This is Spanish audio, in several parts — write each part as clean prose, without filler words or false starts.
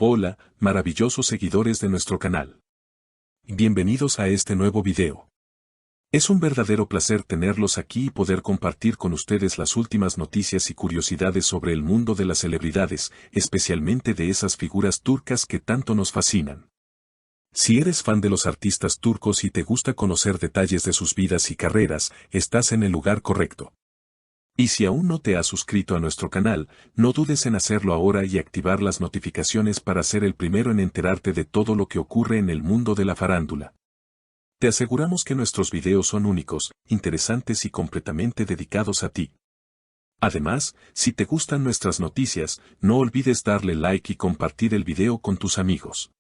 Hola, maravillosos seguidores de nuestro canal. Bienvenidos a este nuevo video. Es un verdadero placer tenerlos aquí y poder compartir con ustedes las últimas noticias y curiosidades sobre el mundo de las celebridades, especialmente de esas figuras turcas que tanto nos fascinan. Si eres fan de los artistas turcos y te gusta conocer detalles de sus vidas y carreras, estás en el lugar correcto. Y si aún no te has suscrito a nuestro canal, no dudes en hacerlo ahora y activar las notificaciones para ser el primero en enterarte de todo lo que ocurre en el mundo de la farándula. Te aseguramos que nuestros videos son únicos, interesantes y completamente dedicados a ti. Además, si te gustan nuestras noticias, no olvides darle like y compartir el video con tus amigos.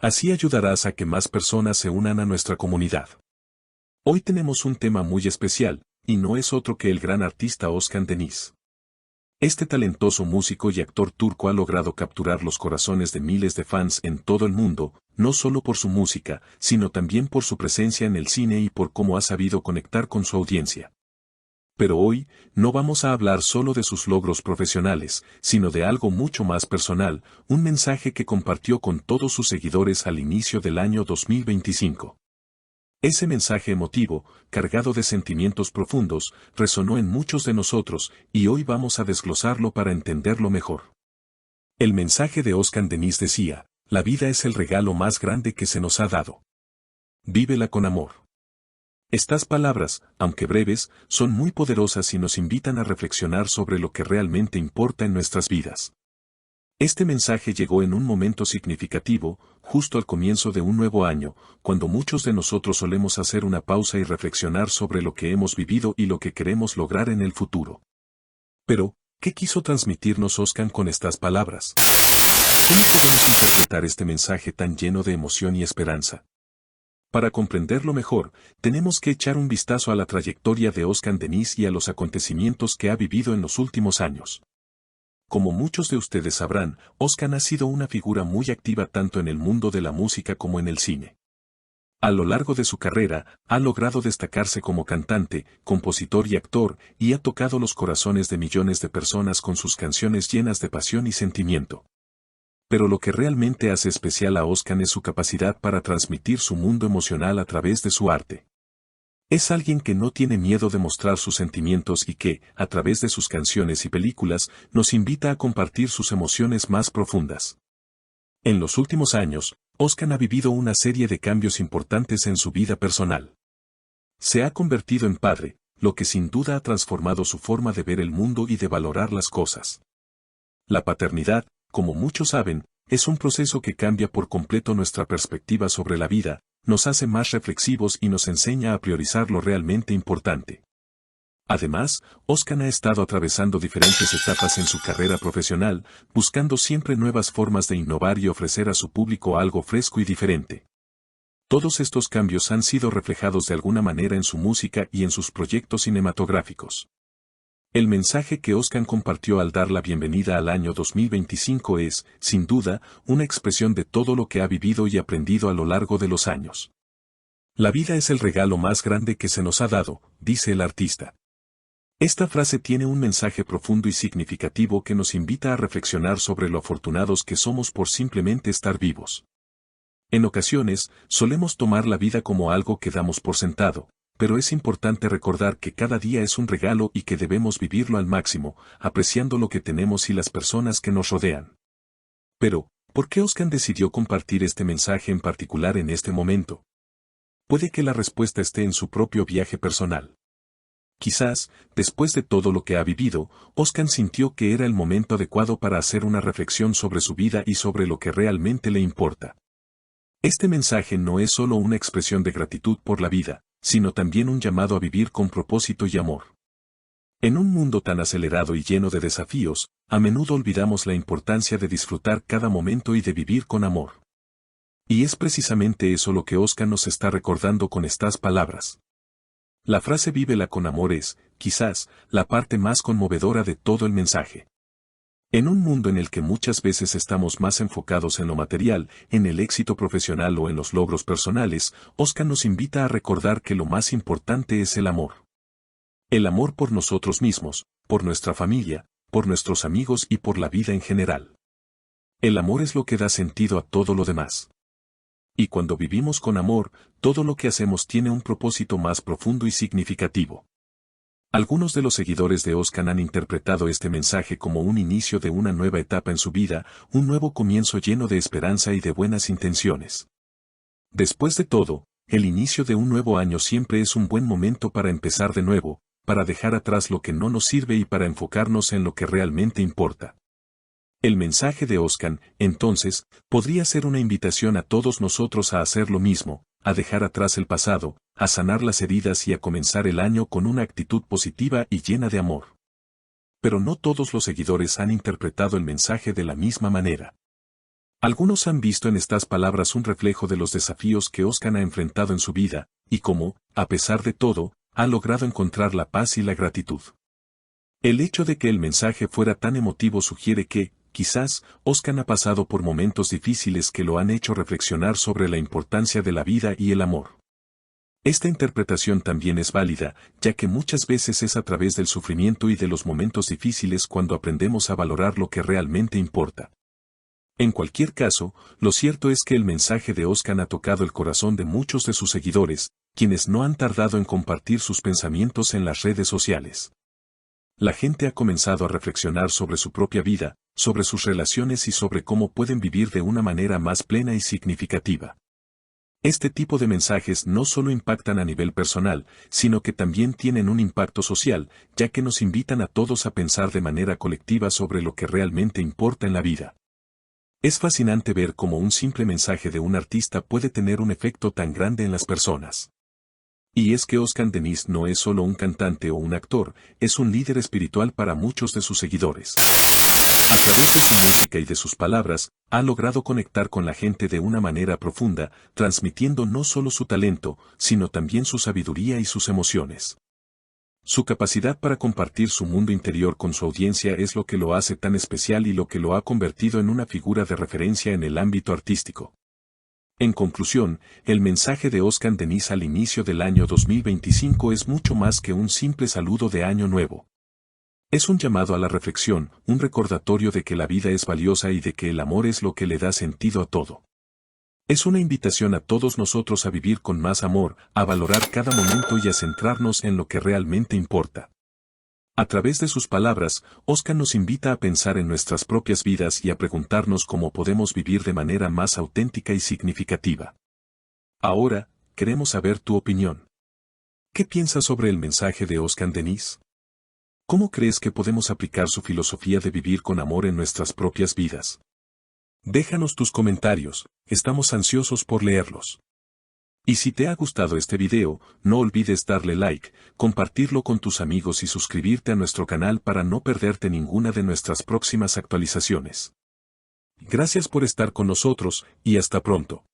Así ayudarás a que más personas se unan a nuestra comunidad. Hoy tenemos un tema muy especial, y no es otro que el gran artista Özkan Deniz. Este talentoso músico y actor turco ha logrado capturar los corazones de miles de fans en todo el mundo, no solo por su música, sino también por su presencia en el cine y por cómo ha sabido conectar con su audiencia. Pero hoy, no vamos a hablar solo de sus logros profesionales, sino de algo mucho más personal, un mensaje que compartió con todos sus seguidores al inicio del año 2025. Ese mensaje emotivo, cargado de sentimientos profundos, resonó en muchos de nosotros, y hoy vamos a desglosarlo para entenderlo mejor. El mensaje de Özkan Deniz decía: la vida es el regalo más grande que se nos ha dado. Vívela con amor. Estas palabras, aunque breves, son muy poderosas y nos invitan a reflexionar sobre lo que realmente importa en nuestras vidas. Este mensaje llegó en un momento significativo, justo al comienzo de un nuevo año, cuando muchos de nosotros solemos hacer una pausa y reflexionar sobre lo que hemos vivido y lo que queremos lograr en el futuro. Pero, ¿qué quiso transmitirnos Özkan con estas palabras? ¿Cómo podemos interpretar este mensaje tan lleno de emoción y esperanza? Para comprenderlo mejor, tenemos que echar un vistazo a la trayectoria de Özkan Deniz y a los acontecimientos que ha vivido en los últimos años. Como muchos de ustedes sabrán, Özkan ha sido una figura muy activa tanto en el mundo de la música como en el cine. A lo largo de su carrera, ha logrado destacarse como cantante, compositor y actor, y ha tocado los corazones de millones de personas con sus canciones llenas de pasión y sentimiento. Pero lo que realmente hace especial a Özkan es su capacidad para transmitir su mundo emocional a través de su arte. Es alguien que no tiene miedo de mostrar sus sentimientos y que, a través de sus canciones y películas, nos invita a compartir sus emociones más profundas. En los últimos años, Özkan ha vivido una serie de cambios importantes en su vida personal. Se ha convertido en padre, lo que sin duda ha transformado su forma de ver el mundo y de valorar las cosas. La paternidad, como muchos saben, es un proceso que cambia por completo nuestra perspectiva sobre la vida, nos hace más reflexivos y nos enseña a priorizar lo realmente importante. Además, Özkan ha estado atravesando diferentes etapas en su carrera profesional, buscando siempre nuevas formas de innovar y ofrecer a su público algo fresco y diferente. Todos estos cambios han sido reflejados de alguna manera en su música y en sus proyectos cinematográficos. El mensaje que Özkan compartió al dar la bienvenida al año 2025 es, sin duda, una expresión de todo lo que ha vivido y aprendido a lo largo de los años. La vida es el regalo más grande que se nos ha dado, dice el artista. Esta frase tiene un mensaje profundo y significativo que nos invita a reflexionar sobre lo afortunados que somos por simplemente estar vivos. En ocasiones, solemos tomar la vida como algo que damos por sentado, pero es importante recordar que cada día es un regalo y que debemos vivirlo al máximo, apreciando lo que tenemos y las personas que nos rodean. Pero, ¿por qué Özkan decidió compartir este mensaje en particular en este momento? Puede que la respuesta esté en su propio viaje personal. Quizás, después de todo lo que ha vivido, Özkan sintió que era el momento adecuado para hacer una reflexión sobre su vida y sobre lo que realmente le importa. Este mensaje no es solo una expresión de gratitud por la vida, sino también un llamado a vivir con propósito y amor. En un mundo tan acelerado y lleno de desafíos, a menudo olvidamos la importancia de disfrutar cada momento y de vivir con amor. Y es precisamente eso lo que Özkan nos está recordando con estas palabras. La frase "vívela con amor" es, quizás, la parte más conmovedora de todo el mensaje. En un mundo en el que muchas veces estamos más enfocados en lo material, en el éxito profesional o en los logros personales, Özkan nos invita a recordar que lo más importante es el amor. El amor por nosotros mismos, por nuestra familia, por nuestros amigos y por la vida en general. El amor es lo que da sentido a todo lo demás. Y cuando vivimos con amor, todo lo que hacemos tiene un propósito más profundo y significativo. Algunos de los seguidores de Oscar han interpretado este mensaje como un inicio de una nueva etapa en su vida, un nuevo comienzo lleno de esperanza y de buenas intenciones. Después de todo, el inicio de un nuevo año siempre es un buen momento para empezar de nuevo, para dejar atrás lo que no nos sirve y para enfocarnos en lo que realmente importa. El mensaje de Oscar, entonces, podría ser una invitación a todos nosotros a hacer lo mismo, a dejar atrás el pasado, a sanar las heridas y a comenzar el año con una actitud positiva y llena de amor. Pero no todos los seguidores han interpretado el mensaje de la misma manera. Algunos han visto en estas palabras un reflejo de los desafíos que Oscar ha enfrentado en su vida, y cómo, a pesar de todo, ha logrado encontrar la paz y la gratitud. El hecho de que el mensaje fuera tan emotivo sugiere que, quizás, Oscar ha pasado por momentos difíciles que lo han hecho reflexionar sobre la importancia de la vida y el amor. Esta interpretación también es válida, ya que muchas veces es a través del sufrimiento y de los momentos difíciles cuando aprendemos a valorar lo que realmente importa. En cualquier caso, lo cierto es que el mensaje de Oscar ha tocado el corazón de muchos de sus seguidores, quienes no han tardado en compartir sus pensamientos en las redes sociales. La gente ha comenzado a reflexionar sobre su propia vida, sobre sus relaciones y sobre cómo pueden vivir de una manera más plena y significativa. Este tipo de mensajes no solo impactan a nivel personal, sino que también tienen un impacto social, ya que nos invitan a todos a pensar de manera colectiva sobre lo que realmente importa en la vida. Es fascinante ver cómo un simple mensaje de un artista puede tener un efecto tan grande en las personas. Y es que Oscar Denis no es solo un cantante o un actor, es un líder espiritual para muchos de sus seguidores. A través de su música y de sus palabras, ha logrado conectar con la gente de una manera profunda, transmitiendo no solo su talento, sino también su sabiduría y sus emociones. Su capacidad para compartir su mundo interior con su audiencia es lo que lo hace tan especial y lo que lo ha convertido en una figura de referencia en el ámbito artístico. En conclusión, el mensaje de Oscar Denis al inicio del año 2025 es mucho más que un simple saludo de Año Nuevo. Es un llamado a la reflexión, un recordatorio de que la vida es valiosa y de que el amor es lo que le da sentido a todo. Es una invitación a todos nosotros a vivir con más amor, a valorar cada momento y a centrarnos en lo que realmente importa. A través de sus palabras, Oscar nos invita a pensar en nuestras propias vidas y a preguntarnos cómo podemos vivir de manera más auténtica y significativa. Ahora, queremos saber tu opinión. ¿Qué piensas sobre el mensaje de Oscar Denis? ¿Cómo crees que podemos aplicar su filosofía de vivir con amor en nuestras propias vidas? Déjanos tus comentarios, estamos ansiosos por leerlos. Y si te ha gustado este video, no olvides darle like, compartirlo con tus amigos y suscribirte a nuestro canal para no perderte ninguna de nuestras próximas actualizaciones. Gracias por estar con nosotros, y hasta pronto.